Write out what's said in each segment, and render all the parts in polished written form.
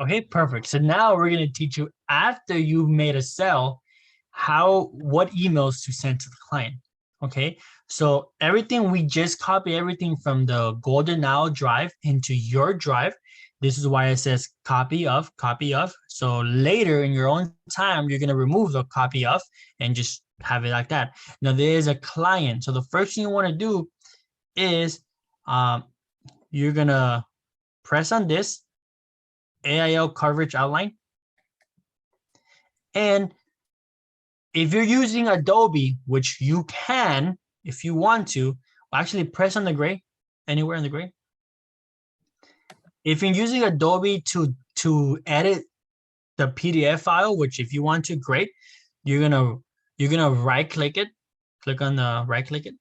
Okay, perfect. So now we're going to teach you after you've made a sale, what emails to send to the client. Okay, so everything we just copy everything from the Golden Owl drive into your drive. This is why it says copy of, copy of. So later in your own time, you're going to remove the copy of and just have it like that. Now there is a client. So the first thing you want to do is you're going to press on this AIL coverage outline. And if you're using Adobe, which you can, if you want to, actually press on the gray, anywhere in the gray. If you're using Adobe to edit the PDF file, which if you want to, great. You're gonna right click it, click on the right click it,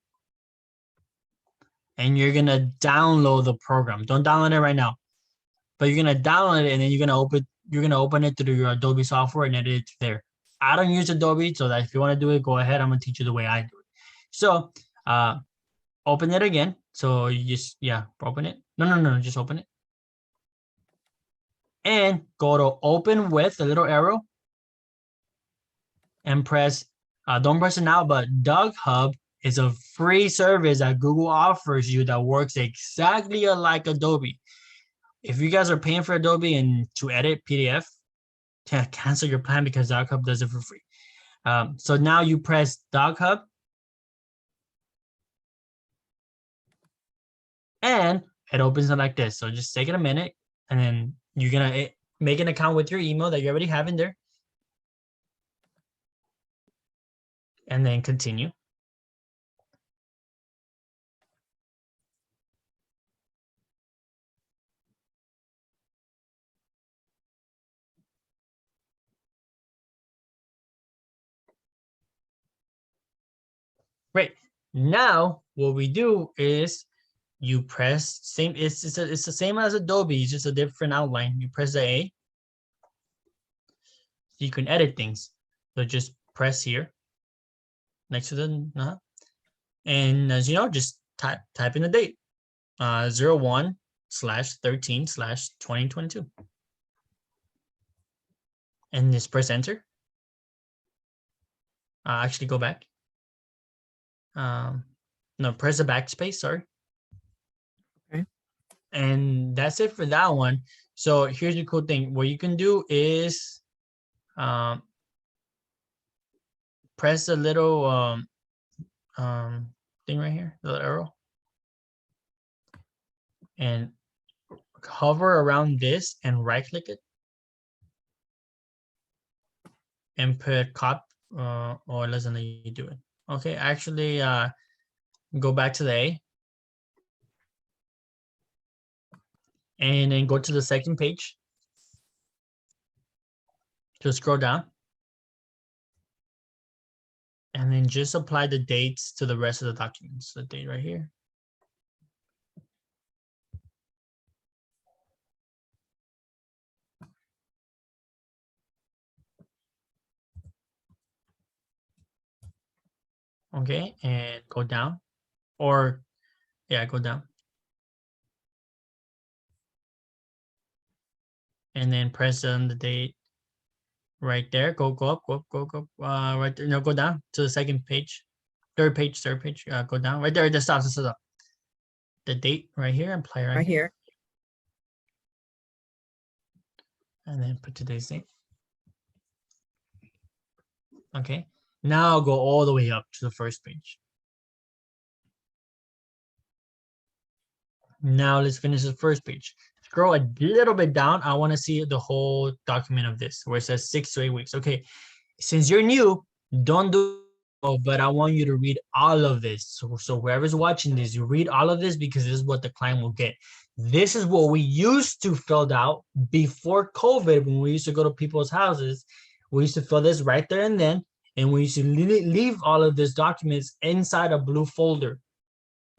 and you're gonna download the program. Don't download it right now, but you're gonna download it and then you're gonna open it through your Adobe software and edit it there. I don't use Adobe, so that if you want to do it, go ahead. I'm gonna teach you the way I do it. So open it again. So you just open it. No, just open it. And go to open with the little arrow and press, don't press it now, but DocHub is a free service that Google offers you that works exactly like Adobe. If you guys are paying for Adobe and to edit PDF, cancel your plan because DocHub does it for free. So now you press DocHub and it opens it like this. So just take it a minute and then you're gonna make an account with your email that you already have in there. And then continue. Great. Now what we do is you press same. It's the same as Adobe. It's just a different outline. You press the A. You can edit things. So just press here next to the and as you know, just type in the date 01/13/2022 and just press enter. Actually go back. No, press the backspace, sorry. Okay. And that's it for that one. So here's the cool thing. What you can do is press the little thing right here, the little arrow, and hover around this and right click it and put or listen to you do it. Okay, actually go back to the A and then go to the second page. Just scroll down and then just apply the dates to the rest of the documents. The date right here. Okay, and go down, or go down. And then press on the date right there. Go up, go right there. No, go down to the second page, third page. Go down right there. Just stop. The date right here. Apply right here. And then put today's date. Okay. Now go all the way up to the first page. Now let's finish the first page. Scroll a little bit down. I want to see the whole document of this where it says 6 to 8 weeks. Okay. Since you're new, don't do it, but I want you to read all of this. So whoever's watching this, you read all of this because this is what the client will get. This is what we used to fill out before COVID when we used to go to people's houses. We used to fill this right there and then, and we used to leave all of these documents inside a blue folder.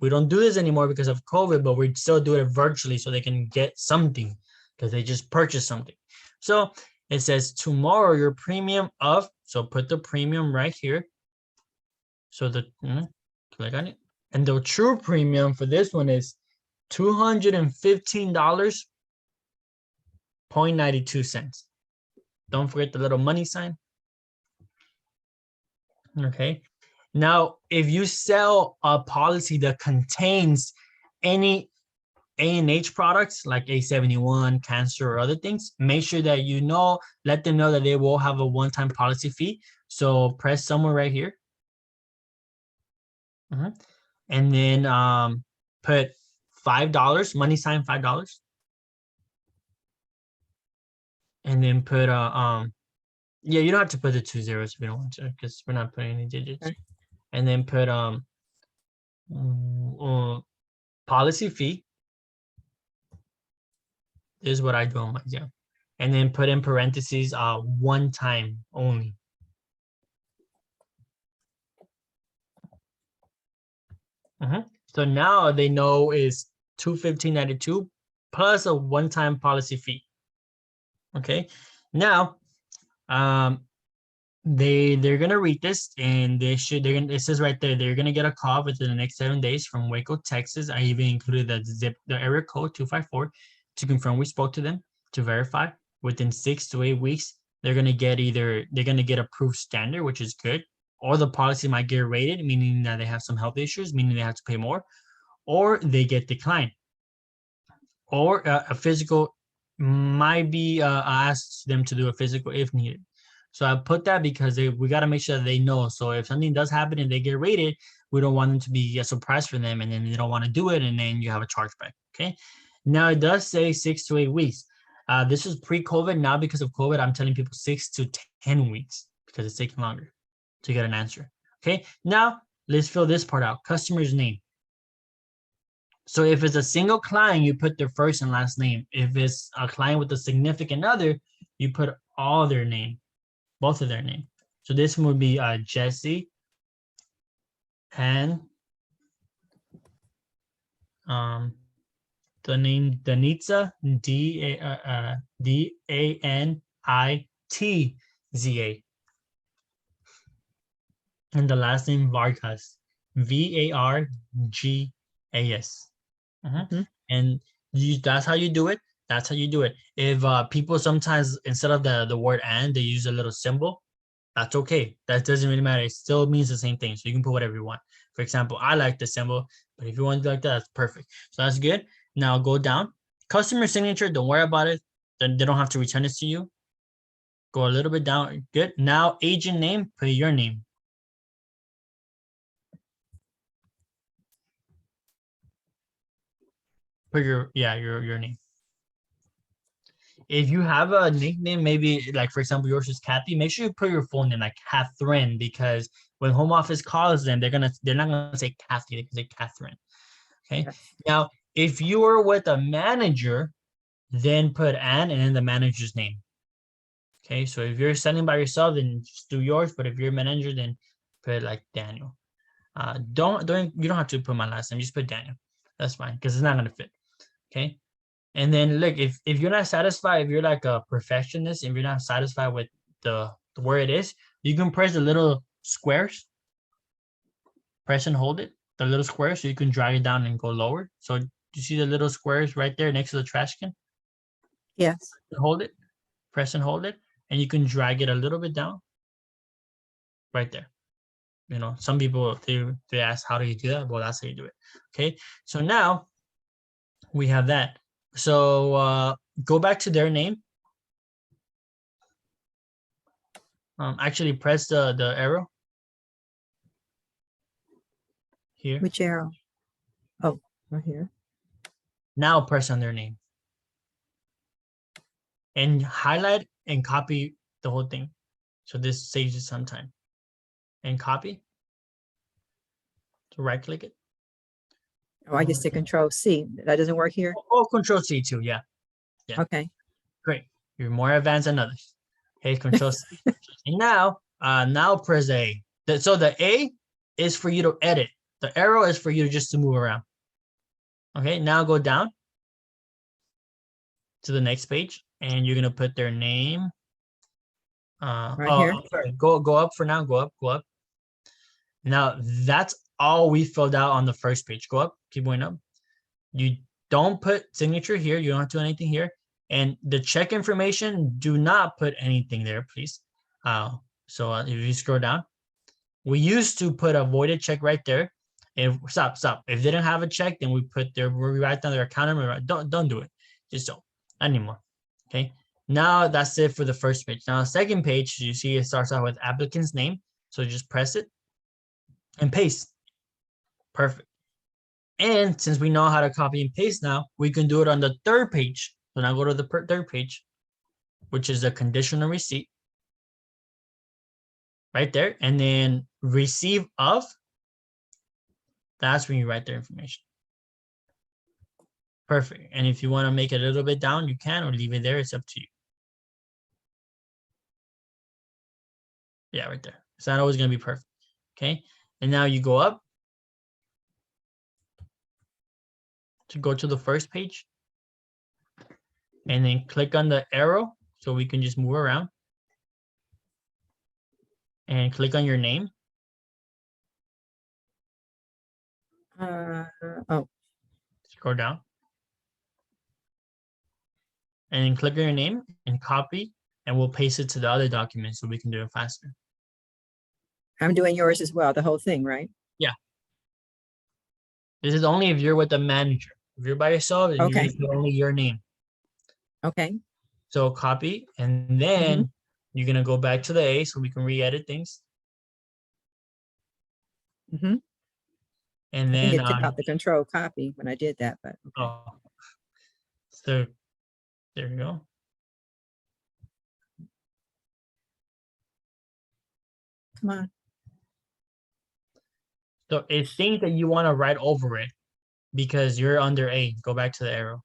We don't do this anymore because of COVID, but we still do it virtually so they can get something because they just purchased something. So it says tomorrow your premium of, so put the premium right here. So click on it. And the true premium for this one is $215.06. 0.92 cents. Don't forget the little money sign. Okay. Now, if you sell a policy that contains any A&H products like A71, cancer, or other things, make sure that let them know that they will have a one-time policy fee. So press somewhere right here. And then put $5, money sign $5. And then put yeah, you don't have to put the 2 zeros if you don't want to, because we're not putting any digits. Okay. And then put policy fee. This is what I do on my exam. And then put in parentheses one time only. So now they know is $215.92 plus a one-time policy fee. Okay. Now they're gonna read this, and it says right there they're gonna get a call within the next 7 days from Waco, Texas. I even included the area code 254 to confirm we spoke to them, to verify. Within 6 to 8 weeks, they're gonna get approved standard, which is good, or the policy might get rated, meaning that they have some health issues, meaning they have to pay more, or they get declined, or a physical might be asked them to do a physical if needed. So I put that because we got to make sure that they know. So if something does happen and they get rated, we don't want them to be a surprise for them, and then they don't want to do it, and then you have a chargeback. Okay. Now it does say 6 to 8 weeks. This was pre-COVID. Now because of COVID, I'm telling people 6 to 10 weeks because it's taking longer to get an answer. Okay. Now let's fill this part out. Customer's name. So if it's a single client, you put their first and last name. If it's a client with a significant other, you put all their name, both of their name. So this one would be Jesse and the name Danitza, Danitza, and the last name Vargas, Vargas. And that's how you do it. That's how you do it. If people sometimes, instead of the word and, they use a little symbol, that's okay. That doesn't really matter. It still means the same thing. So you can put whatever you want. For example, I like the symbol, but if you want to do like that, that's perfect. So that's good. Now go down. Customer signature, don't worry about it. Then they don't have to return this to you. Go a little bit down. Good. Now agent name, put your name. Put your name. If you have a nickname, maybe like for example, yours is Kathy, make sure you put your full name like Catherine, because when home office calls them, they're not gonna say Kathy, they can say Catherine. Okay. Yes. Now, if you are with a manager, then put Ann and then the manager's name. Okay. So if you're selling by yourself, then just do yours. But if you're a manager, then put like Daniel. You don't have to put my last name, just put Daniel. That's fine, because it's not gonna fit. Okay. And then look, if you're not satisfied, if you're like a perfectionist, if you're not satisfied with the where it is, you can press the little squares. Press and hold it, the little square, so you can drag it down and go lower. So you see the little squares right there next to the trash can? Yes. Hold it, press and hold it, and you can drag it a little bit down. Right there. You know, some people, they ask, how do you do that? Well, that's how you do it. Okay. So now we have that. So go back to their name. Actually press the arrow. Here. Which arrow? Oh, right here. Now press on their name. And highlight and copy the whole thing. So this saves you some time. And copy. So right click it. Oh, I just did Control C. That doesn't work here? Oh, Control C too, yeah. Yeah. Okay. Great. You're more advanced than others. Okay, Control C. And now press A. So the A is for you to edit. The arrow is for you just to move around. Okay, now go down to the next page, and you're gonna put their name. Right here. Sorry. Go up for now. Go up. Now that's all we filled out on the first page. Go up. Keep going up. You don't put signature here. You don't have to do anything here. And the check information, do not put anything there, please. So if you scroll down, we used to put a voided check right there. If stop. If they didn't have a check, then we write down their account number. Don't do it. Just don't anymore. Okay. Now that's it for the first page. Now, second page, you see it starts out with applicant's name. So just press it and paste. Perfect. And since we know how to copy and paste now, we can do it on the third page. So now go to the third page, which is the conditional receipt. Right there. And then receive of. That's when you write their information. Perfect. And if you want to make it a little bit down, you can, or leave it there. It's up to you. Yeah, right there. It's not always going to be perfect. Okay. And now you go up to go to the first page. And then click on the arrow so we can just move around. And click on your name. Oh, Scroll down. And then click on your name and copy, and we'll paste it to the other document so we can do it faster. I'm doing yours as well, the whole thing, right? This is only if you're with the manager. If you're by yourself, then Okay. you just put only your name. Okay. So copy, and then you're gonna go back to the A so we can re-edit things. Mhm. And I think then it took out the control copy when I did that, but okay. oh, so there you go. Come on. So it thinks that you want to write over it because you're under A. Go back to the arrow.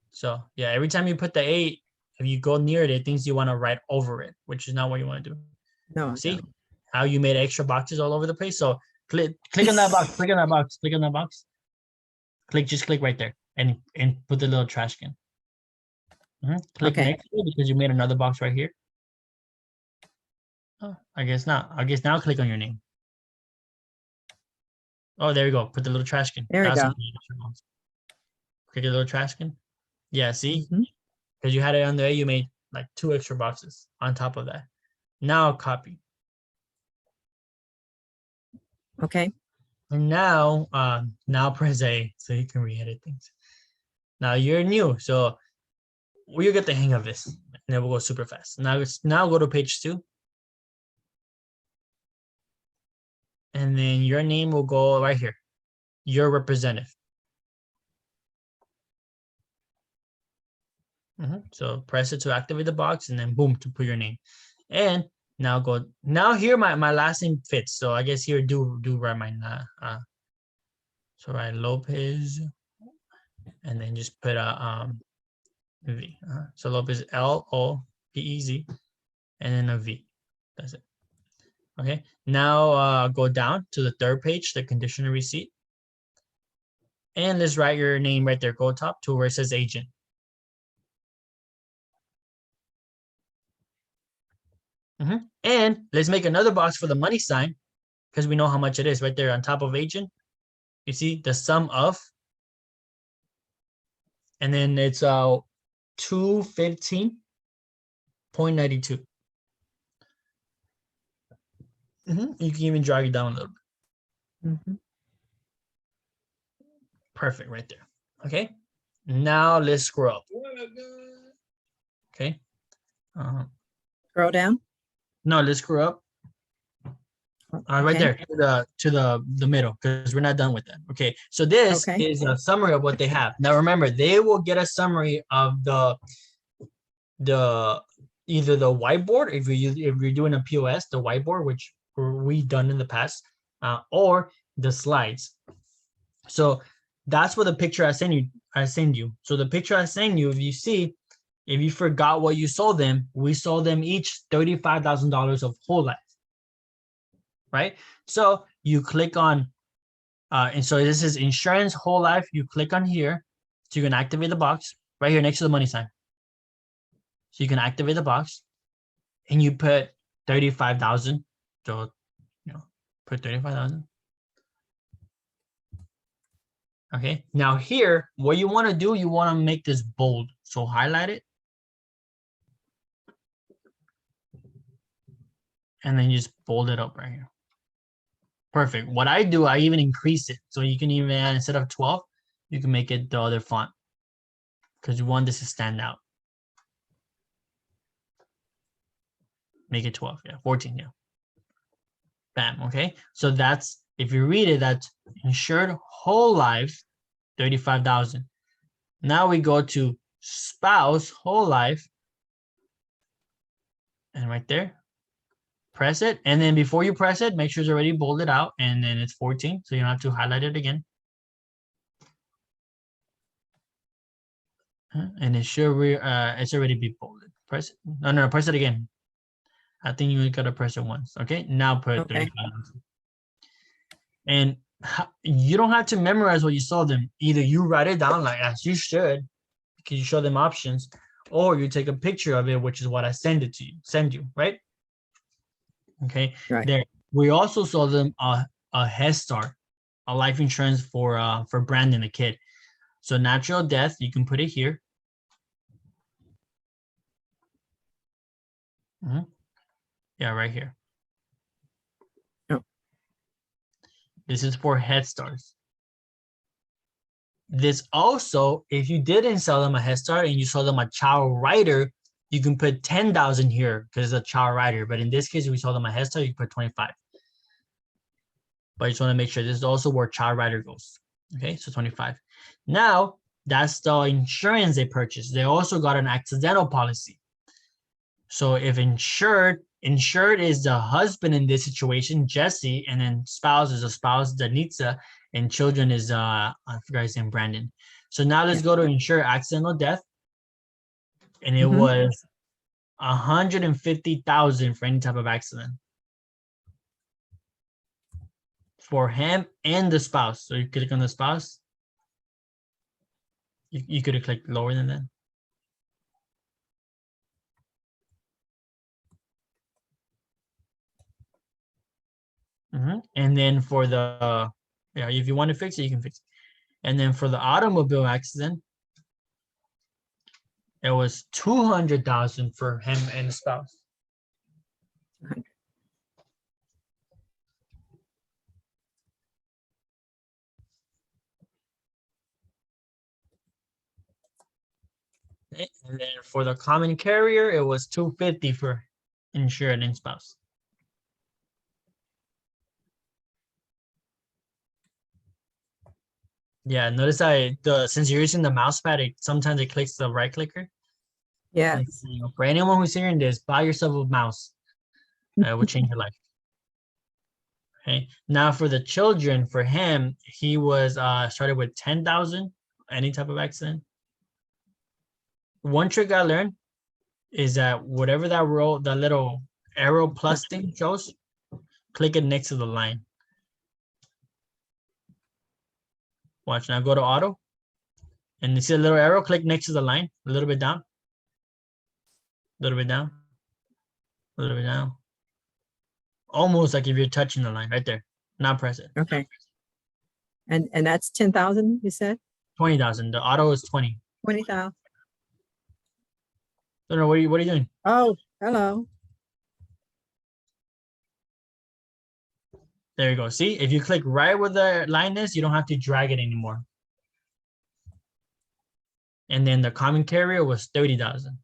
So yeah, every time you put the A, if you go near it, it thinks you want to write over it, which is not what you want to do. No, I See don't. how you made extra boxes all over the place? So click on that box, click on that box, click on that box. Just click right there and put the little trash can. Click Okay. next to it because you made another box right here. Oh, I guess not. I guess now click on your name. Oh, there you go. Put the little trash can. There we That's go. what you need extra box. Click the little trash can. Yeah, see? Mhm. Because you had it on there, you made like 2 extra boxes on top of that. Now copy. Okay. And now press A so you can re-edit things. Now you're new, so we'll get the hang of this, and then we'll go super fast. Now go to page 2. And then your name will go right here. Your representative. So press it to activate the box, and then boom to put your name. And now go. Now here my last name fits. So I guess here do write my so write Lopez, and then just put a V. So Lopez Lopez, and then a V. That's it. Okay. Now go down to the third page, the conditional receipt, and let's write your name right there. Go top to where it says agent. And let's make another box for the money sign because we know how much it is right there on top of agent. You see the sum of, and then it's 215.92. You can even drag it down a little bit. Mhm. Perfect right there. Okay. Now let's scroll up. Okay. Scroll down. No, let's scroll up. Right Okay. there to the middle because we're not done with that. Okay, so this Okay. is a summary of what they have. Now remember, they will get a summary of the either the whiteboard if you're doing a POS, the whiteboard, which we've done in the past, or the slides. So that's what the picture I send you. So the picture I send you, if you see, if you forgot what you sold them, we sold them each $35,000 of whole life. Right? So you click on, and so this is insurance whole life. You click on here, so you can activate the box right here next to the money sign. So you can activate the box, and you put 35,000. So put 35,000. Okay, now here, what you want to do, you want to make this bold. So highlight it. And then you just bold it up right here. Perfect. What I do, I even increase it. So you can even, instead of 12, you can make it the other font. Because you want this to stand out. Make it 12, yeah, 14, yeah. Bam, okay? So that's, if you read it, that's insured whole life, 35,000. Now we go to spouse whole life. And right there, press it. And then before you press it, make sure it's already bolded out. And then it's 14, so you don't have to highlight it again. And it should it's already be bolded. Press it. No, press it again. I think you gotta press it once. Okay, now put Okay. 35,000. And you don't have to memorize what you saw them. Either you write it down like as you should, because you show them options, or you take a picture of it, which is what I send you, right? Okay. Right. There. We also saw them a Head Start, a life insurance for Brandon, the kid. So natural death, you can put it here. Yeah, right here. Oh. This is for Head Starts. This also, if you didn't sell them a Head Start and you sold them a child rider, you can put 10,000 here because it's a child rider. But in this case, if we sold them a Head Start, you can put 25. But I just want to make sure this is also where child rider goes. Okay, so 25. Now, that's the insurance they purchased. They also got an accidental policy. So if insured is the husband in this situation, Jesse, and then spouse is a spouse, Danitza, and children is I forgot his name, Brandon. So now let's go to insure accidental death. And it was 150,000 for any type of accident. For him and the spouse. So you click on the spouse. You could have clicked lower than that. And then for the, yeah, if you want to fix it, you can fix it. And then for the automobile accident, it was 200,000 for him and the spouse. And then for the common carrier, it was 250 for insured and spouse. Yeah, notice since you're using the mouse pad, sometimes it clicks the right clicker. Yes. For anyone who's hearing this, buy yourself a mouse. It will change your life. Okay. Now for the children, for him, he was started with 10,000, any type of accident. One trick I learned is that whatever that row, that little arrow plus thing shows, click it next to the line. Watch, now go to auto. And you see a little arrow, click next to the line, a little bit down. A little bit down. A little bit down. Almost like if you're touching the line right there. Now press it. Okay. And that's 10,000, you said? 20,000. The auto is 20. 20,000. No, what are you doing? Oh, hello. There you go. See, if you click right where the line is, you don't have to drag it anymore. And then the common carrier was 30,000.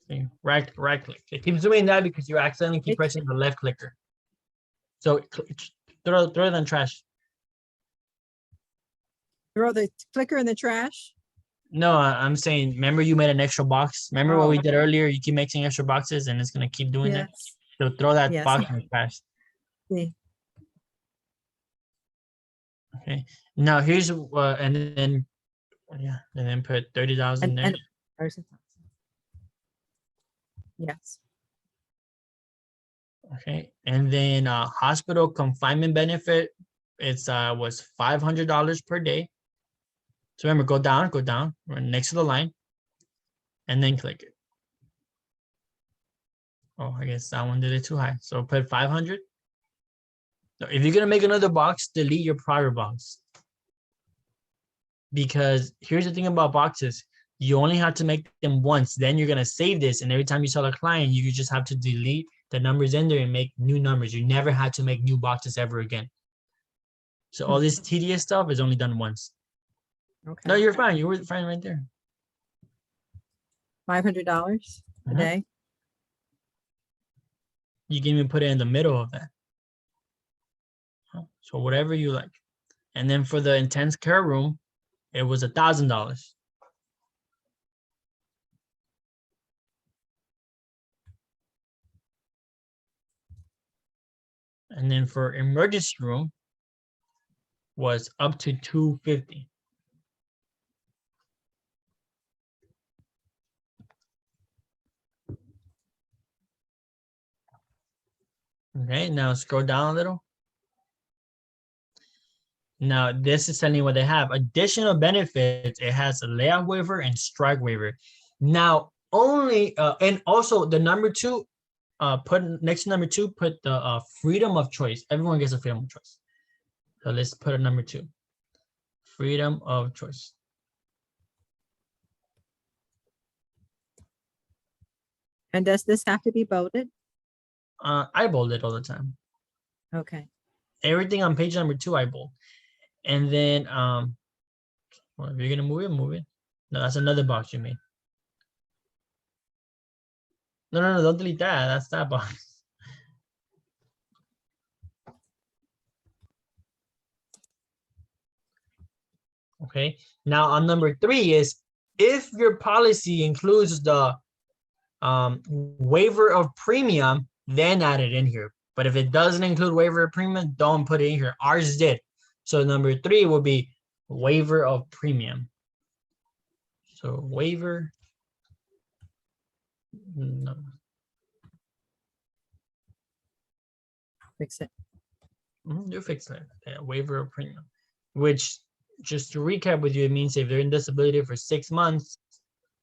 See, right click. It keeps doing that because you accidentally keep pressing the left clicker. So throw it in the trash. Throw the clicker in the trash? No, I'm saying, remember you made an extra box? Remember what we did earlier? You keep making extra boxes and it's going to keep doing that. So throw that box in the trash. See. Okay. Now here's and then put 30,000 there. Yes. Okay. And then hospital confinement benefit, it's was $500 per day. So remember, go down, right next to the line, and then click it. Oh, I guess that one did it too high. So put 500. So if you're gonna make another box, delete your prior box. Because here's the thing about boxes. You only have to make them once. Then you're gonna save this, and every time you tell a client, you just have to delete the numbers in there and make new numbers. You never had to make new boxes ever again. So all this tedious stuff is only done once. No, Okay. you're fine. You were fine right there. $500 a Mhm. day. You can even put it in the middle of that. So whatever you like. And then for the intense care room, it was $1,000. And then for emergency room was up to $250. Okay, now scroll down a little. Now this is telling you what they have. Additional benefits, it has a layout waiver and strike waiver. Now only, and also the number two, put next to number two, put the freedom of choice. Everyone gets a freedom of choice. So let's put a number two, freedom of choice. And does this have to be bolded? I bold it all the time. Okay. Everything on page number two, I bold. And then, well, if you're gonna move it, move it. No, that's another box you made. No, don't delete that. That's that box. Okay. Now on number three is if your policy includes the waiver of premium, then add it in here. But if it doesn't include waiver of premium, don't put it in here. Ours did. So number three will be waiver of premium. So waiver. No. Fix it. You fix that. Yeah, waiver of premium, which just to recap with you, it means if they're in disability for 6 months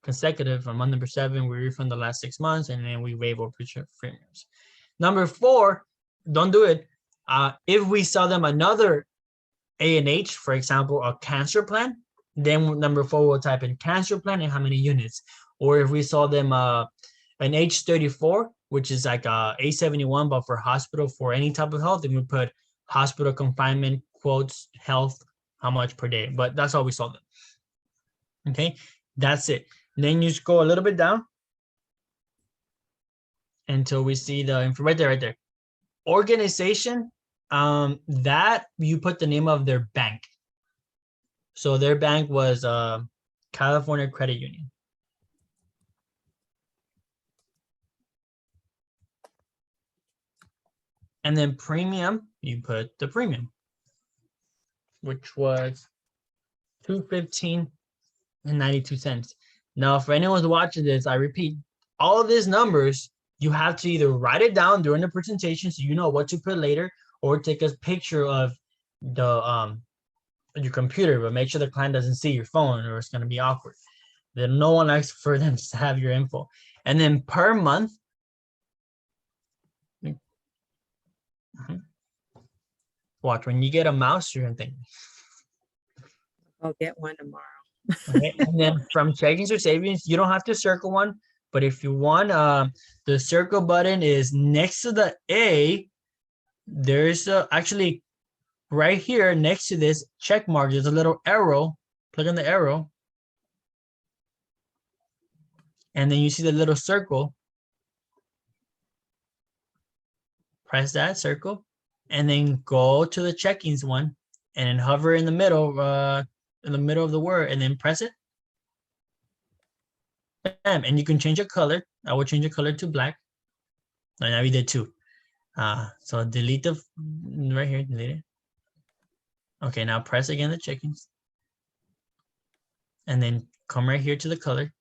consecutive, on month number 7, we refund the last 6 months and then we waive over premiums. Number 4, don't do it. If we sell them another A&H, for example, a cancer plan, then number 4 will type in cancer plan and how many units. Or if we saw them an H34, which is like a A71, but for hospital for any type of health, then we put hospital confinement, quotes, health, how much per day. But that's all we saw them. Okay, that's it. Then you just go a little bit down until we see the info right there. Organization, that you put the name of their bank. So their bank was California Credit Union. And then premium, you put the premium, which was $215.92. Now, for anyone who's watching this, I repeat, all of these numbers, you have to either write it down during the presentation so you know what to put later, or take a picture of the your computer, but make sure the client doesn't see your phone or it's going to be awkward. Then no one likes for them to have your info. And then per month, watch, when you get a mouse, you're gonna think. I'll get one tomorrow. Okay. And then from checkings or savings, you don't have to circle one, but if you want, the circle button is next to the A. There's actually right here next to this check mark, there's a little arrow. Click on the arrow. And then you see the little circle. Press that circle and then go to the checkings one and then hover in the middle of the word and then press it. Bam, and you can change a color. I will change the color to black. And now we did 2. So delete the right here, delete it. Okay, now press again the checkings. And then come right here to the color.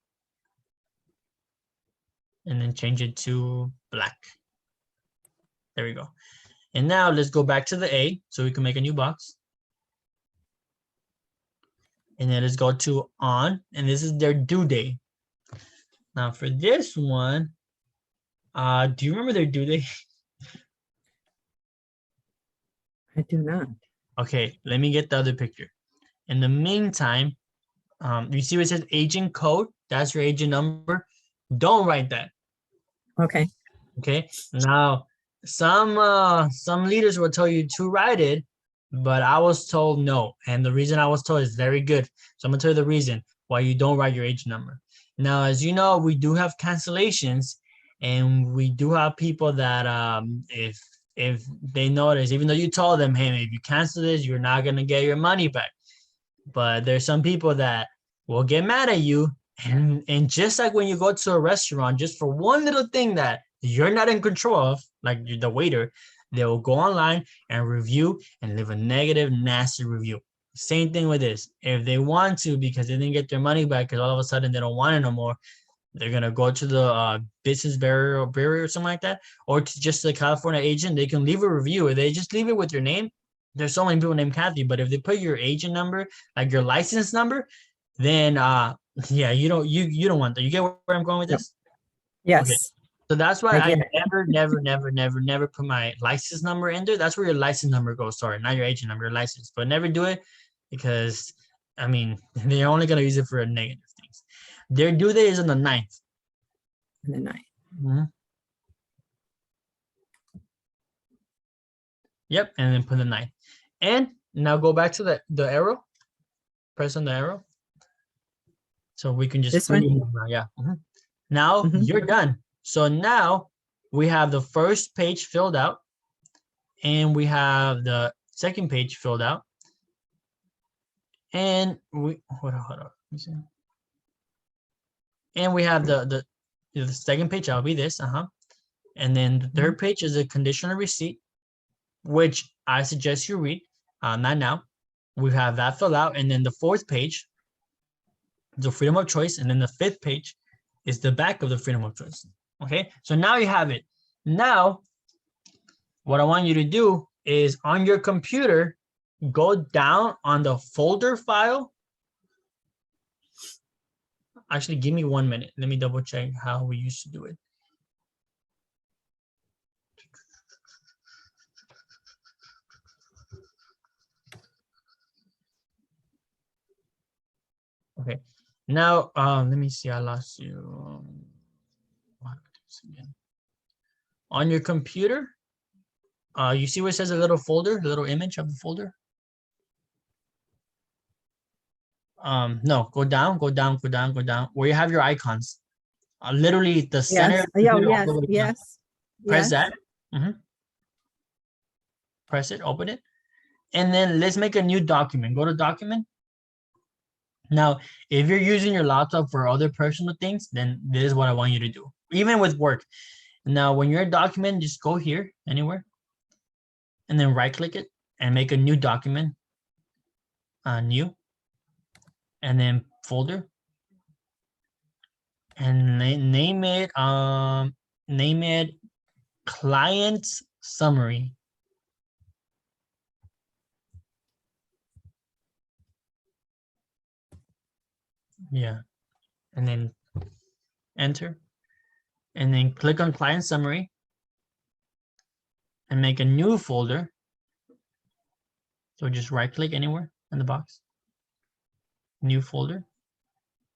And then change it to black. There we go. And now let's go back to the A so we can make a new box. And then let's go to on, and this is their due date. Now for this one, do you remember their due date? I do not. Okay, let me get the other picture. In the meantime, you see where it says agent code? That's your agent number. Don't write that. Okay. Okay. Now, some leaders will tell you to write it, but I was told no. And the reason I was told is very good. So I'm gonna tell you the reason why you don't write your agent number. Now, as you know, we do have cancellations, and we do have people that if they notice, even though you told them, hey, if you cancel this, you're not gonna get your money back. But there's some people that will get mad at you, and just like when you go to a restaurant, just for one little thing that you're not in control of, like the waiter, they will go online and review and leave a negative, nasty review. Same thing with this. If they want to, because they didn't get their money back, because all of a sudden they don't want it no more, they're gonna go to the business bureau or something like that, or to just the California agent. They can leave a review, or they just leave it with your name. There's so many people named Kathy, but if they put your agent number, like your license number, then yeah, you don't want that. You get where I'm going with Yep. this? Yes. So that's why I I get it. never put my license number in there. That's where your license number goes. Sorry, not your agent number, your license. But never do it, because I mean they're only gonna use it for negative things. Their due date is on the 9th. And then I, Mhm. Yep, and then put the 9th. And now go back to the arrow. Press on the arrow. So we can just This one? freely move around. Yeah. Mhm. Now Mhm. you're done. So now we have the first page filled out, and we have the second page filled out, and we hold on. Let me see. And we have the second page. That'll be this. And then the third page is a conditional receipt, which I suggest you read. Not now. We have that filled out, and then the fourth page, the freedom of choice, and then the fifth page is the back of the freedom of choice. Okay, so now you have it. Now, what I want you to do is on your computer, go down on the folder file. Actually, give me 1 minute. Let me double check how we used to do it. Okay. Now, let me see. I lost you. Again. On your computer, you see where it says a little folder, a little image of the folder? No, go down, go down, go down, go down, where you have your icons. Literally the center. Yes. Yeah, all yes, the way down. yes. Press Yes. that. Press it, open it. And then let's make a new document. Go to document. Now, if you're using your laptop for other personal things, then this is what I want you to do, even with work. Now, when you're a document, just go here, anywhere, and then right click it and make a new document, new, and then folder, and name it client summary. Yeah, and then enter, and then click on client summary and make a new folder. So just right click anywhere in the box, new folder,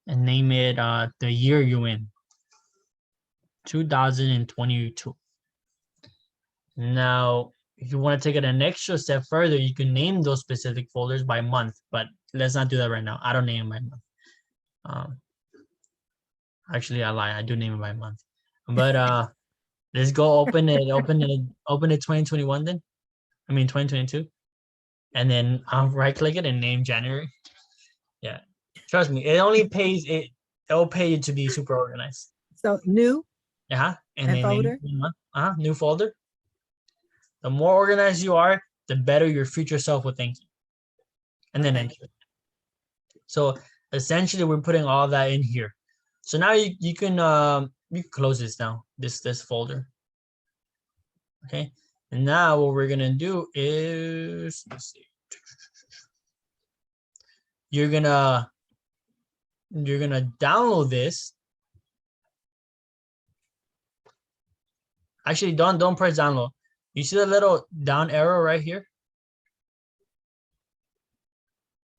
and name it the year you in, 2022. Now, if you want to take it an extra step further, you can name those specific folders by month, but let's not do that right now. I don't name it by month. Actually, I lie. I do name it by month. But let's go open it 2021 then. I mean 2022. And then I'll right click it and name January. Yeah. Trust me, it only pays it'll pay you to be super organized. So new Yeah. And and then folder. new folder. The more organized you are, the better your future self will thank you. And then Okay. enter. So essentially we're putting all that in here. So now you can close this now, this folder. Okay. And now what we're gonna do is, let's see. You're gonna download this. Actually, don't press download. You see the little down arrow right here?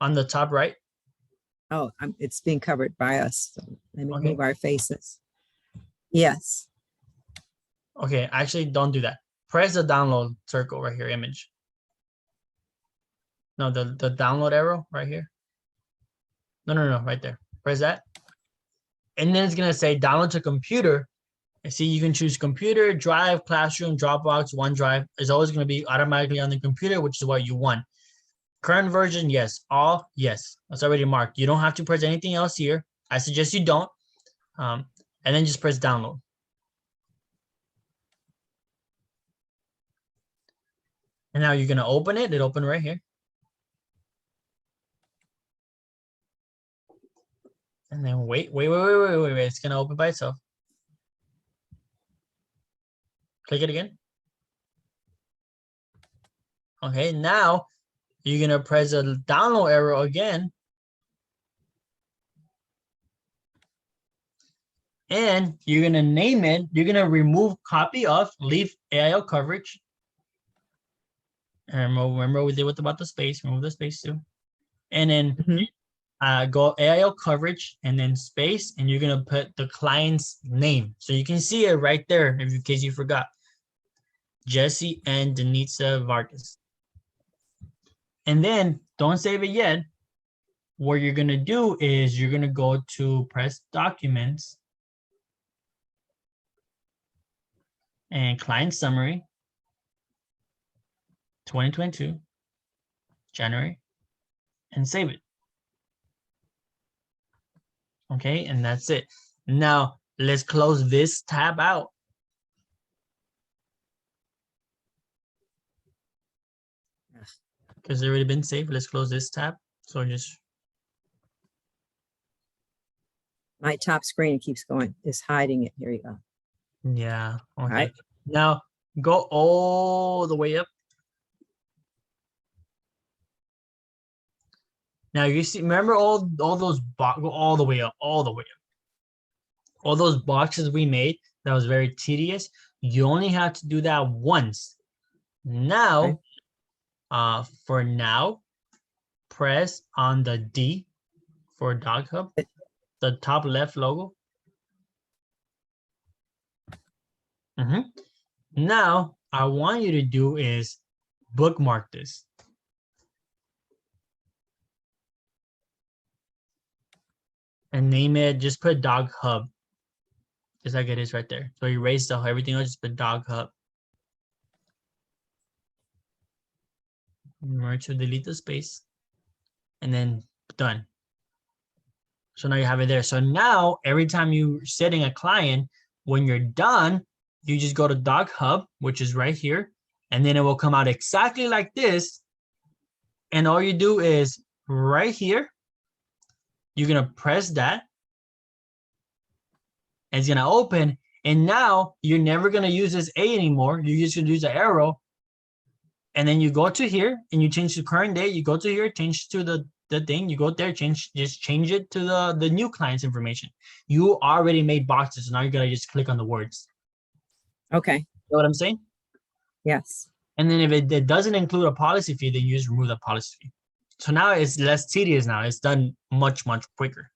on the top right. Oh, it's being covered by us. So let me Okay. move our faces. Yes. Okay, actually don't do that. Press the download circle right here, image. No, the download arrow right here. No, right there. Press that. And then it's gonna say download to computer. And see, you can choose computer, drive, classroom, Dropbox, OneDrive. It's always gonna be automatically on the computer, which is what you want. Current version, yes. All, yes. That's already marked. You don't have to press anything else here. I suggest you don't. And then just press download. And now you're gonna open it. It opened right here. And then wait. It's gonna open by itself. Click it again. Okay, now you're gonna press the download arrow again. And you're gonna name it. You're gonna remove copy of, leave AIL coverage. And remember we did with about the space, remove the space too. And then go AIL coverage and then space, and you're gonna put the client's name. So you can see it right there in case you forgot. Jesse and Denitza Vargas. And then don't save it yet. What you're gonna do is you're gonna go to press documents and client summary 2022 January and save it. Okay, and that's it. Now let's close this tab out. Because it's already been saved. Let's close this tab. So just My top screen keeps going. It's hiding it. Here you go. yeah. Okay. Right. Now go all the way up. Now you see, remember all those go all the way up, all the way up. All those boxes we made that was very tedious. You only have to do that once. Now, for now, press on the D for Dog Hub, the top left logo. Now, I want you to do is bookmark this. And name it, just put Dog Hub. Just like it is right there. So erase the everything else, just put Dog Hub. Remember to delete the space. And then done. So now you have it there. So now every time you're setting a client, when you're done, you just go to Dog Hub, which is right here. And then it will come out exactly like this. And all you do is right here, you're going to press that. And it's going to open. And now you're never going to use this A anymore. You're just going to use the arrow. And then you go to here and you change the current date. You go to here, change to the thing. You go there, just change it to the new client's information. You already made boxes. So now you're going to just click on the words. Okay. You know what I'm saying? Yes. And then if it doesn't include a policy fee, then you just remove the policy fee. So now it's less tedious now. It's done much, much quicker.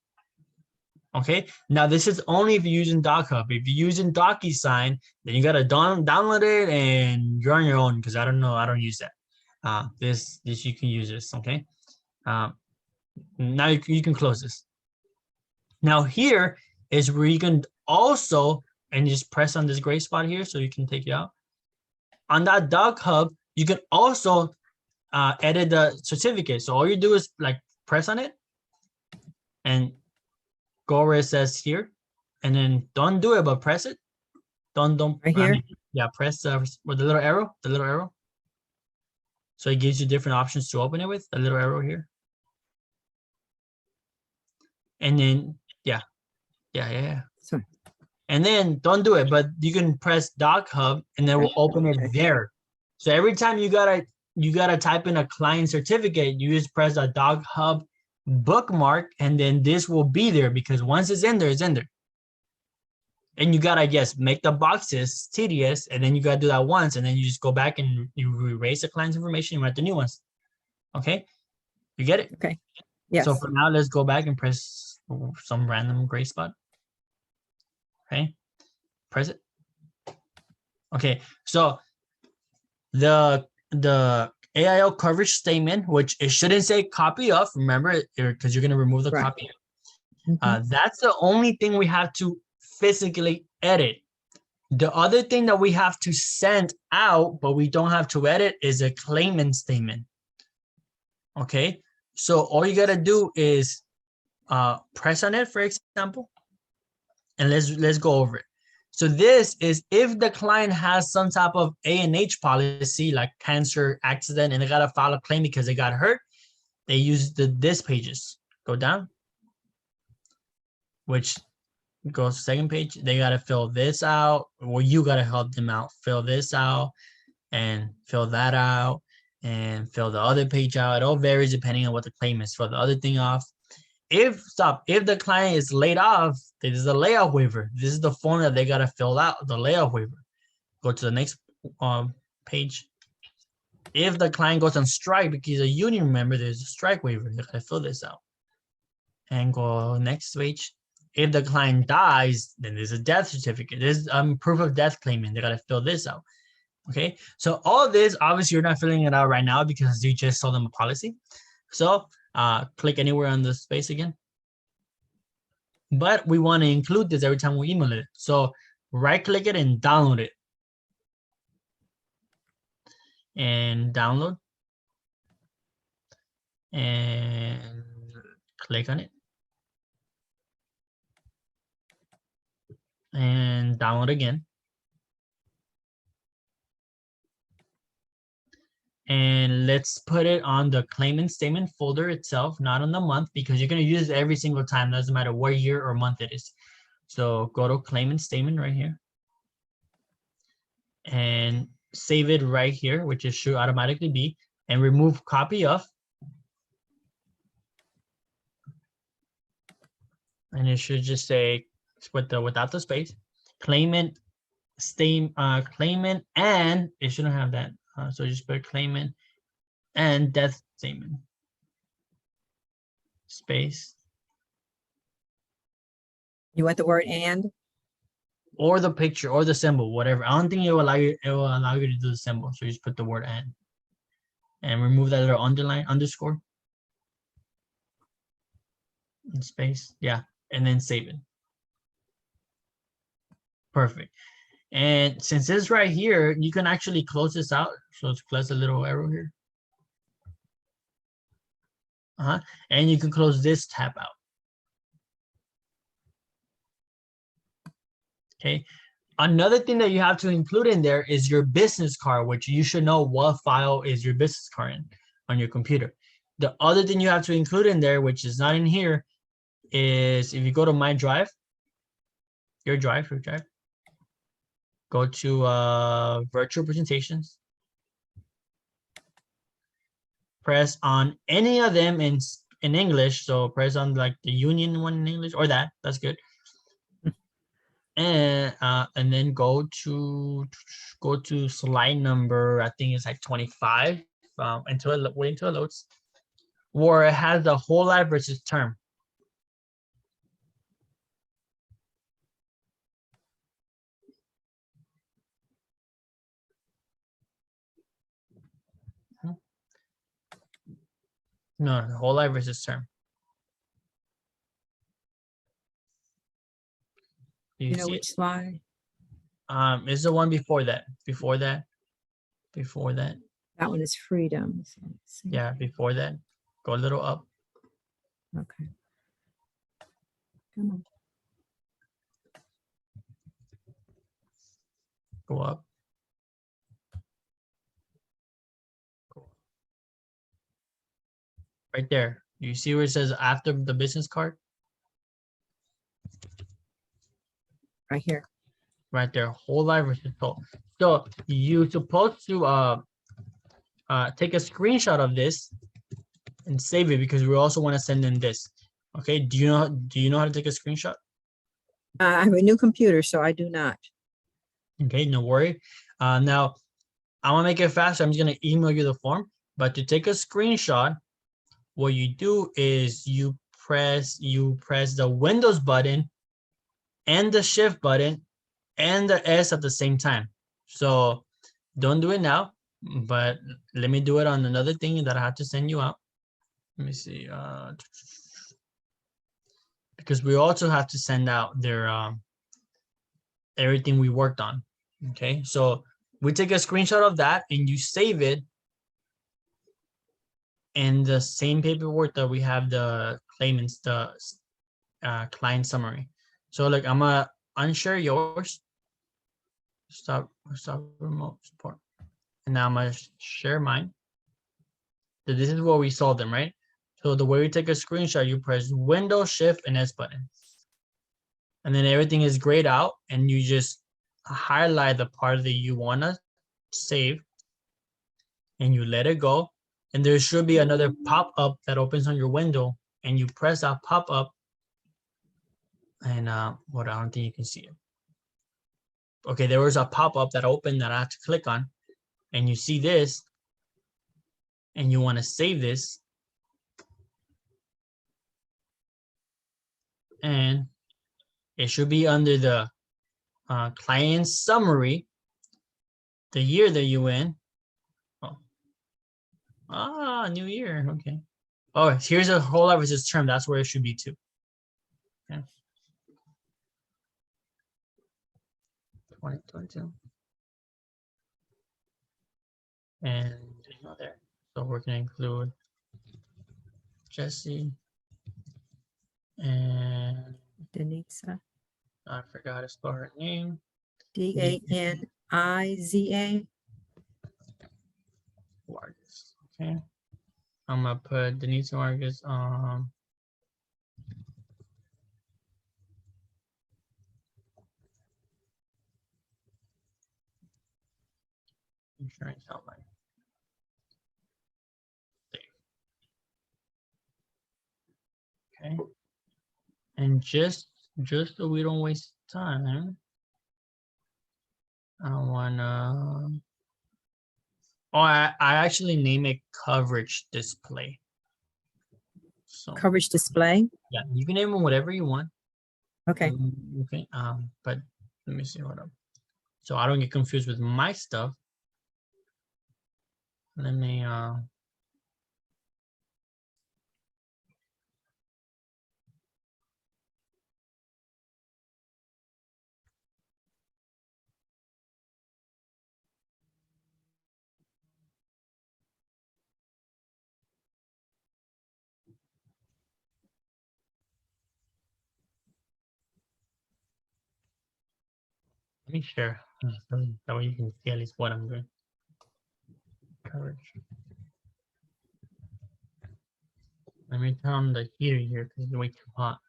Okay. Now this is only if you're using Dog Hub. If you're using DocuSign, then you got to download it and you're on your own because I don't know. I don't use that. This you can use this. Okay. Now you can close this. Now here is where you can also, and just press on this gray spot here so you can take it out. On that Dog Hub, you can also edit the certificate. So all you do is like press on it and go where it says here, and then don't do it, but press it. Don't Right here? Yeah, press with the little arrow. So it gives you different options to open it with, the little arrow here. And then, yeah. Sorry. And then don't do it, but you can press Dog Hub and then we'll open it there. So every time you gotta type in a client certificate, you just press the Dog Hub bookmark, and then this will be there because once it's in there, it's in there. And you gotta, yes, make the boxes tedious, and then you gotta do that once, and then you just go back and you erase the client's information and write the new ones. Okay. You get it? Okay. Yes. So for now, let's go back and press some random gray spot. Okay, press it. Okay, so the AIO coverage statement, which it shouldn't say copy of, remember, because you're going to remove the Right. copy. Mhm. That's the only thing we have to physically edit. The other thing that we have to send out, but we don't have to edit, is a claimant statement. Okay, so all you got to do is press on it, for example, and let's go over it. So this is if the client has some type of A&H policy like cancer, accident, and they got to file a claim because they got hurt, they use this pages. Go down, which goes second page. They got to fill this out, or you got to help them out. Fill this out and fill that out and fill the other page out. It all varies depending on what the claim is. Fill the other thing off. If the client is laid off, this is a layoff waiver. This is the form that they got to fill out, the layoff waiver. Go to the next page. If the client goes on strike because he's a union member, there's a strike waiver. They got to fill this out. And go next page. If the client dies, then there's a death certificate. There's proof of death claiming. They got to fill this out. Okay, so all of this, obviously, you're not filling it out right now because you just sold them a policy. So click anywhere on the space again. But we want to include this every time we email it. So right click it and download it. And download. And click on it. And download again. And let's put it on the claimant statement folder itself, not on the month, because you're going to use it every single time. Doesn't matter what year or month it is. So go to claimant statement right here. And save it right here, which it should automatically be, and remove copy of. And it should just say without the space, claimant claimant, and it shouldn't have that. So just put claimant and death statement. Space. You want the word and? Or the picture or the symbol, whatever. I don't think it will allow you to do the symbol. So you just put the word and remove that little underline underscore. In space. Yeah. And then save it. Perfect. And since it's right here, you can actually close this out. So let's close a little arrow here. And you can close this tab out. Okay. Another thing that you have to include in there is your business card, which you should know what file is your business card in on your computer. The other thing you have to include in there, which is not in here, is if you go to my drive, your drive, go to virtual presentations, press on any of them in English. So press on like the union one in English or that's good. And then go to slide number, I think it's like 25, wait until it loads, where it has the whole life versus term. No, the whole life versus term. You know which slide? It's the one before that. That one is freedom. So let's see. Yeah, before that. Go a little up. Okay. Come on. Go up. Right there. You see where it says after the business card? Right here. Right there. Whole life versus total. So you're supposed to take a screenshot of this and save it because we also want to send in this. Okay. Do you know how to take a screenshot? I have a new computer, so I do not. Okay, no worry. Now I want to make it faster. I'm just going to email you the form, but to take a screenshot, what you do is you press the Windows button and the Shift button and the S at the same time. So don't do it now, but let me do it on another thing that I have to send you out. Let me see. Because we also have to send out their everything we worked on. Okay, so we take a screenshot of that and you save it in the same paperwork that we have the claimants, the client summary. So like I'm gonna unshare yours. Stop remote support. And now I'm gonna share mine. So this is where we saw them, right? So the way we take a screenshot, you press Windows, Shift, and S button. And then everything is grayed out and you just highlight the part that you wanna save and you let it go. And there should be another pop-up that opens on your window and you press that pop-up and what, I don't think you can see it. Okay, there was a pop-up that opened that I have to click on and you see this and you want to save this. And it should be under the client summary, the year that you in. Oh, new year, okay. Oh, here's a whole lot versus term. That's where it should be too. Okay. 2022. And there. So we're gonna include Jesse and Denitza, I forgot how to spell her name. Daniza. Vargas. Okay. I'm gonna put Denise Vargas insurance outline. Okay. And just so we don't waste time, I wanna. Oh, I actually name it coverage display. So Coverage display. yeah, you can name it whatever you want. Okay. Okay. But let me see what up. So I don't get confused with my stuff. Let me let me share. That way you can see at least what I'm doing. Coverage. Let me turn on the heater here because it's way too hot.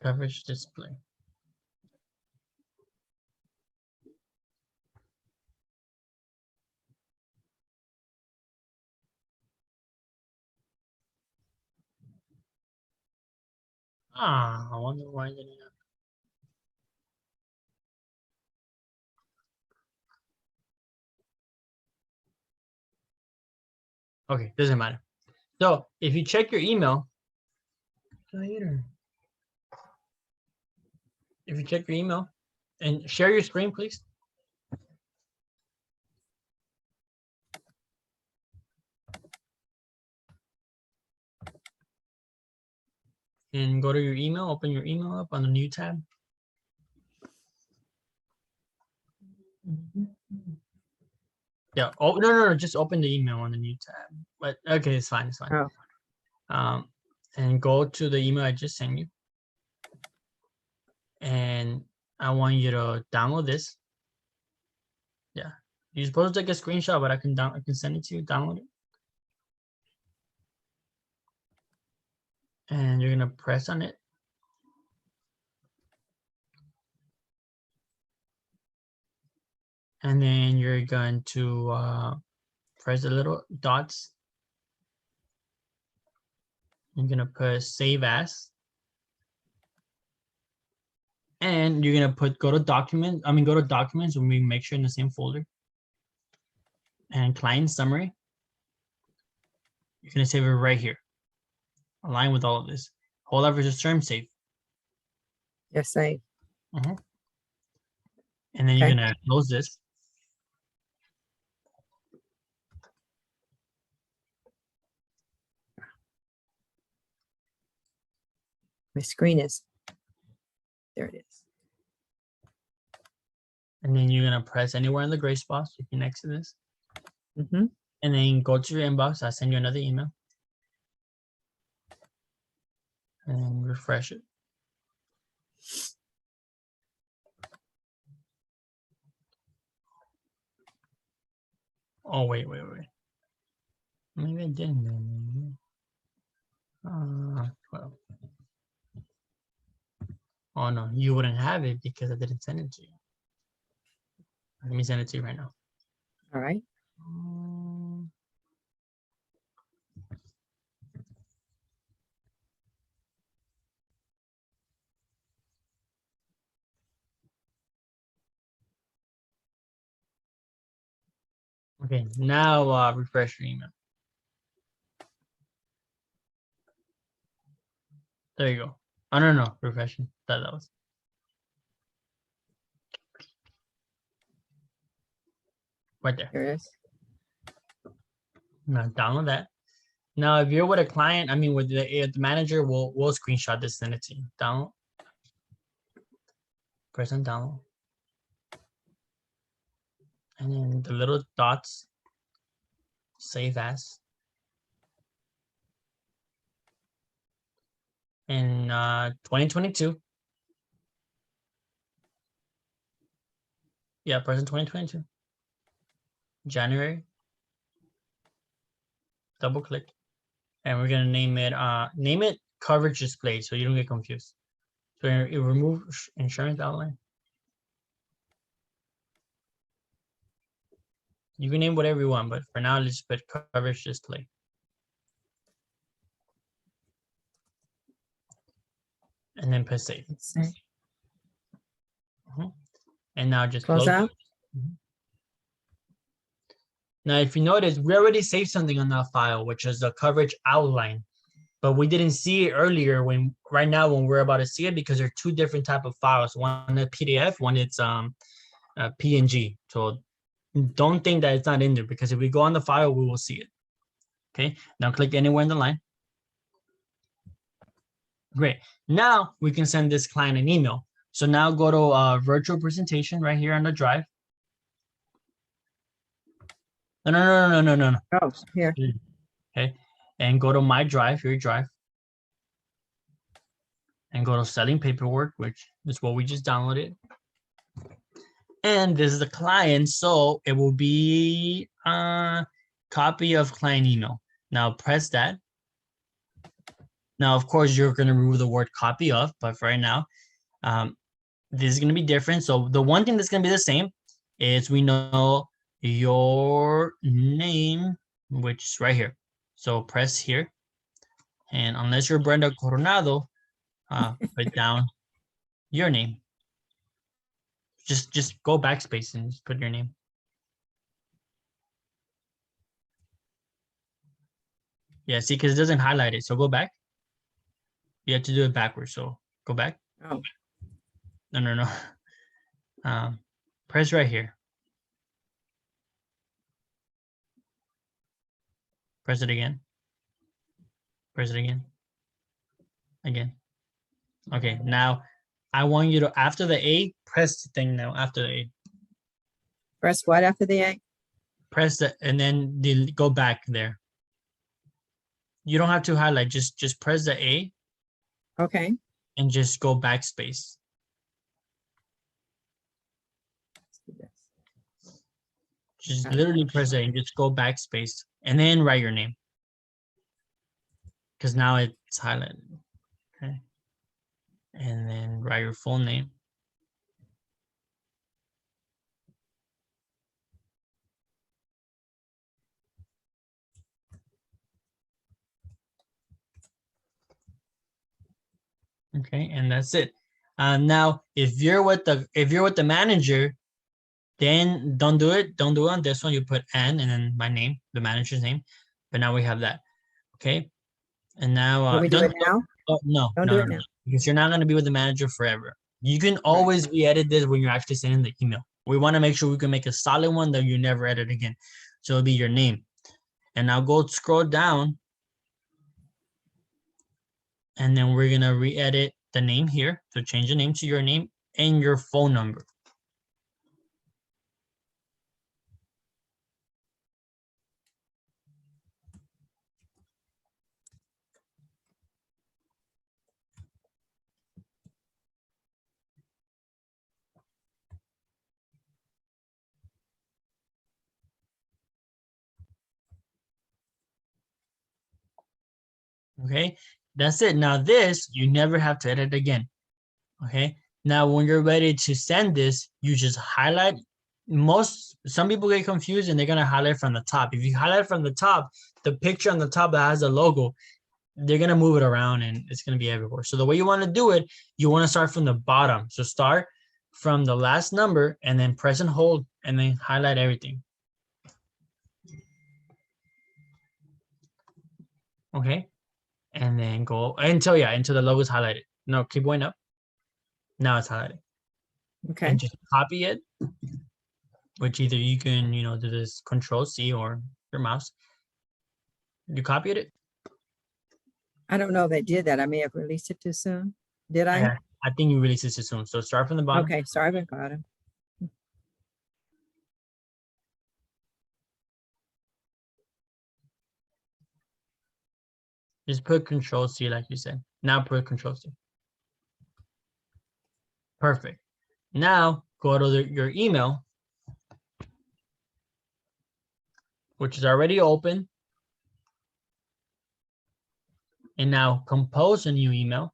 Coverage display. I wonder why I didn't have. Okay, doesn't matter. So if you check your email, later. If you check your email and share your screen, please. And go to your email, open your email up on the new tab. Yeah. Oh, no, just open the email on the new tab. But okay, it's fine, it's fine. Oh. And go to the email I just sent you. And I want you to download this. Yeah. You're supposed to take a screenshot, but I can send it to you, download it. And you're gonna press on it. And then you're going to press the little dots. You're gonna put save as. And you're gonna go to documents when we make sure in the same folder. And client summary. You're gonna save it right here. Align with all of this. Whole life versus term save. Yes, save. And then you're Okay. gonna close this. My screen is, there it is. And then you're gonna press anywhere in the gray spots if you're next to this. Mm-hmm. And then go to your inbox. I'll send you another email. And refresh it. Oh, wait. Maybe I didn't. 12. Oh, no, you wouldn't have it because I didn't send it to you. Let me send it to you right now. All right. Okay, now refresh your email. There you go. Oh, no, refreshing. That was. Right there. Here it is. Now download that. Now, if you're with a client, I mean, with the manager, we'll screenshot this, send it to you. Download. Press on download. And then the little dots, save as. In 2022. Yeah, present 2022. January. Double click. And we're gonna name it coverage display so you don't get confused. So you remove insurance outline. You can name whatever you want, but for now, let's put coverage display. And then press save. Let's see. And now just Close out. Now, if you notice, we already saved something on that file, which is the coverage outline, but we didn't see it earlier right now when we're about to see it because they're two different type of files. One is PDF, one it's PNG. So don't think that it's not in there because if we go on the file, we will see it. Okay, now click anywhere in the line. Great. Now we can send this client an email. So now go to virtual presentation right here on the drive. No. Oh, here. Okay. And go to my drive, your drive. And go to selling paperwork, which is what we just downloaded. And this is the client. So it will be a copy of client email. Now press that. Now, of course, you're going to remove the word copy of, but for right now, this is going to be different. So the one thing that's going to be the same is we know your name, which is right here. So press here. And unless you're Brenda Coronado, put down your name. Just go backspace and just put your name. Yeah, see, because it doesn't highlight it. So go back. You have to do it backwards. So go back. Oh. No. Press right here. Press it again. Press it again. Again. Okay, now I want you to, after the A, press the thing now, after the A. Press what after the A? Press the, and then go back there. You don't have to highlight, just press the A. Okay. And just go backspace. Let's do this. Just literally press A and just go backspace and then write your name. Because now it's highlighted. Okay. And then write your full name. Okay, and that's it. Now, if you're with the manager, then don't do it. Don't do it on this one. You put N and then my name, the manager's name. But now we have that. Okay. And now, Let me do it now. no, Don't no, do no, it no, now. because you're not going to be with the manager forever. You can always re-edit this when you're actually sending the email. We want to make sure we can make a solid one that you never edit again. So it'll be your name. And now go scroll down. And then we're going to re-edit the name here. So change the name to your name and your phone number. Okay, that's it. Now this, you never have to edit again. Okay, now when you're ready to send this, you just highlight. Some people get confused and they're gonna highlight from the top. If you highlight from the top, the picture on the top that has the logo, they're gonna move it around and it's gonna be everywhere. So the way you want to do it, you want to start from the bottom. So start from the last number and then press and hold and then highlight everything. Okay, and then go until the logo is highlighted. No, keep going up. Now it's highlighted. Okay. And just copy it, which either you can, do this Control-C or your mouse. You copied it? I don't know if they did that. I may have released it too soon. Did I? Yeah, I think you released this too soon. So start from the bottom. Okay, sorry about it. Just put Control-C like you said. Now put Control-C. Perfect. Now go to your email, which is already open. And now compose a new email.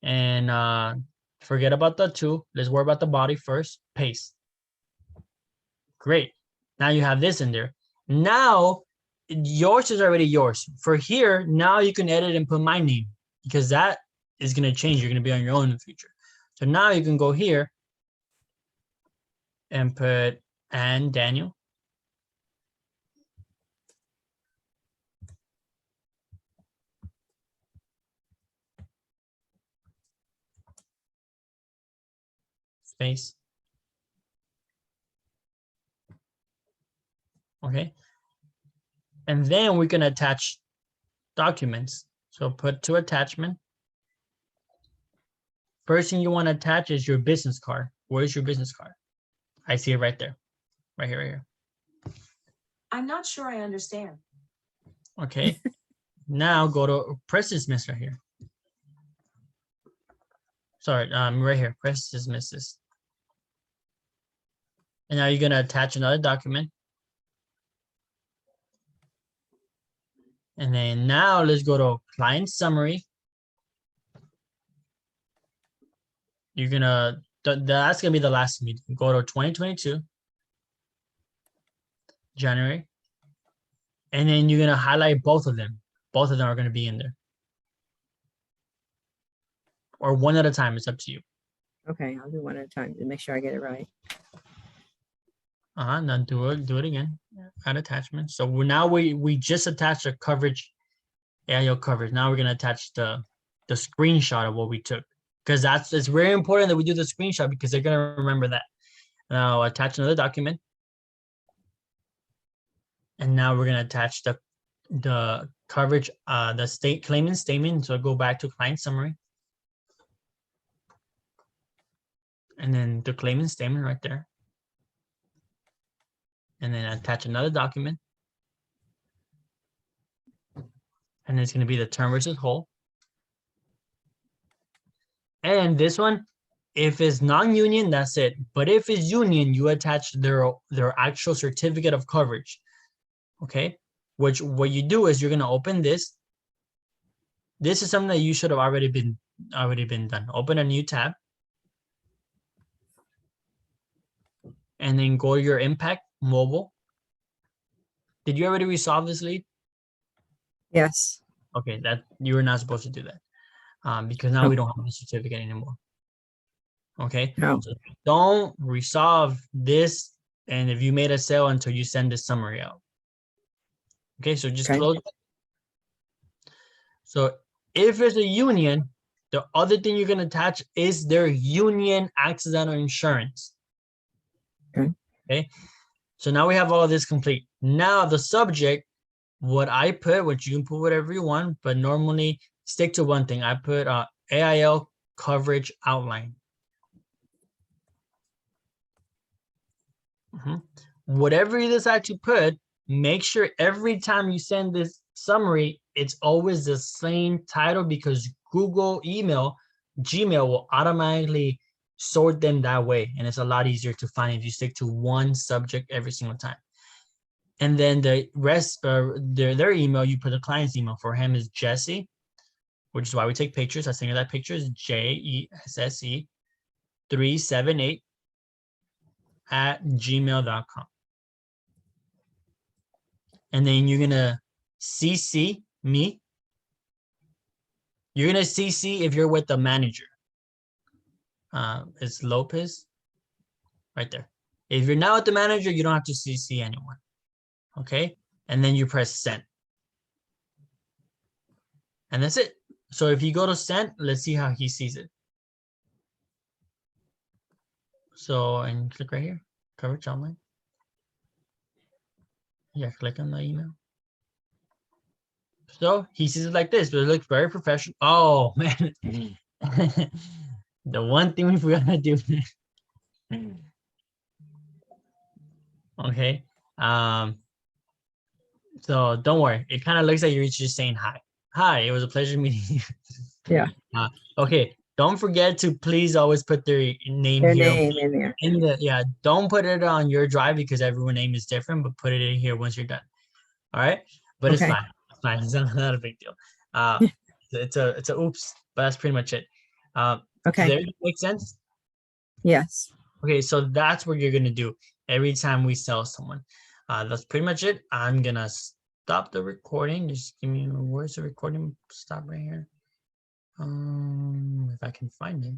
And forget about the two. Let's worry about the body first. Paste. Great. Now you have this in there. Now yours is already yours. For here, now you can edit and put my name because that is going to change. You're going to be on your own in the future. So now you can go here and put Ann Daniel. Space. Okay. And then we can attach documents. So put to attachment. First thing you want to attach is your business card. Where's your business card? I see it right there. Right here, right here. I'm not sure I understand. Okay. Now go to press dismiss right here. Sorry, right here. Press dismiss this. And now you're going to attach another document. And then now let's go to client summary. You're gonna, that's gonna be the last meeting. Go to 2022, January. And then you're gonna highlight both of them. Both of them are gonna be in there. Or one at a time, it's up to you. Okay, I'll do one at a time to make sure I get it right. Now do it again. Add attachment. So now we just attached a coverage, AIO coverage. Now we're gonna attach the screenshot of what we took. Because it's very important that we do the screenshot because they're gonna remember that. Now attach another document. And now we're gonna attach the coverage, the state claimant statement. So go back to client summary. And then the claimant statement right there. And then attach another document. And it's going to be the term versus whole. And this one, if it's non-union, that's it. But if it's union, you attach their actual certificate of coverage. Okay. Which what you do is you're going to open this. This is something that you should have already been done. Open a new tab. And then go to your impact mobile. Did you already resolve this lead? Yes. Okay, that you were not supposed to do that because now we don't have the certificate anymore. Okay, No. so don't resolve this, and if you made a sale until you send the summary out. Okay, so just Okay. close. So if it's a union, the other thing you're gonna attach is their union accidental insurance. Okay. Okay. So now we have all of this complete. Now the subject, what I put, which you can put whatever you want, but normally stick to one thing. I put AIL coverage outline. Whatever you decide to put, make sure every time you send this summary, it's always the same title, because Google Gmail will automatically sort them that way. And it's a lot easier to find if you stick to one subject every single time. And then the rest, their email, you put the client's email. For him is Jesse, which is why we take pictures. I send you that picture is JESSE 378 at gmail.com. And then you're gonna CC me. You're gonna CC if you're with the manager. It's Lopez right there. If you're not with the manager, you don't have to CC anyone. Okay, and then you press send. And that's it. So if you go to send, let's see how he sees it. So, and click right here, coverage online. Yeah, click on the email. So he sees it like this, but it looks very professional. Oh man, the one thing we forgot to do. Okay. So don't worry. It kind of looks like you're just saying hi. Hi, it was a pleasure meeting you. Yeah. Okay. Don't forget to please always put their name Their here name in there. in the, yeah, don't put it on your drive because everyone's name is different, but put it in here once you're done. All right. But it's Okay. fine. It's fine. It's not a big deal. It's a oops, but that's pretty much it. Does Okay. everything make sense? Yes. Okay, so that's what you're gonna do every time we sell someone. That's pretty much it. I'm gonna stop the recording. Just give me, where's the recording? Stop right here. If I can find it.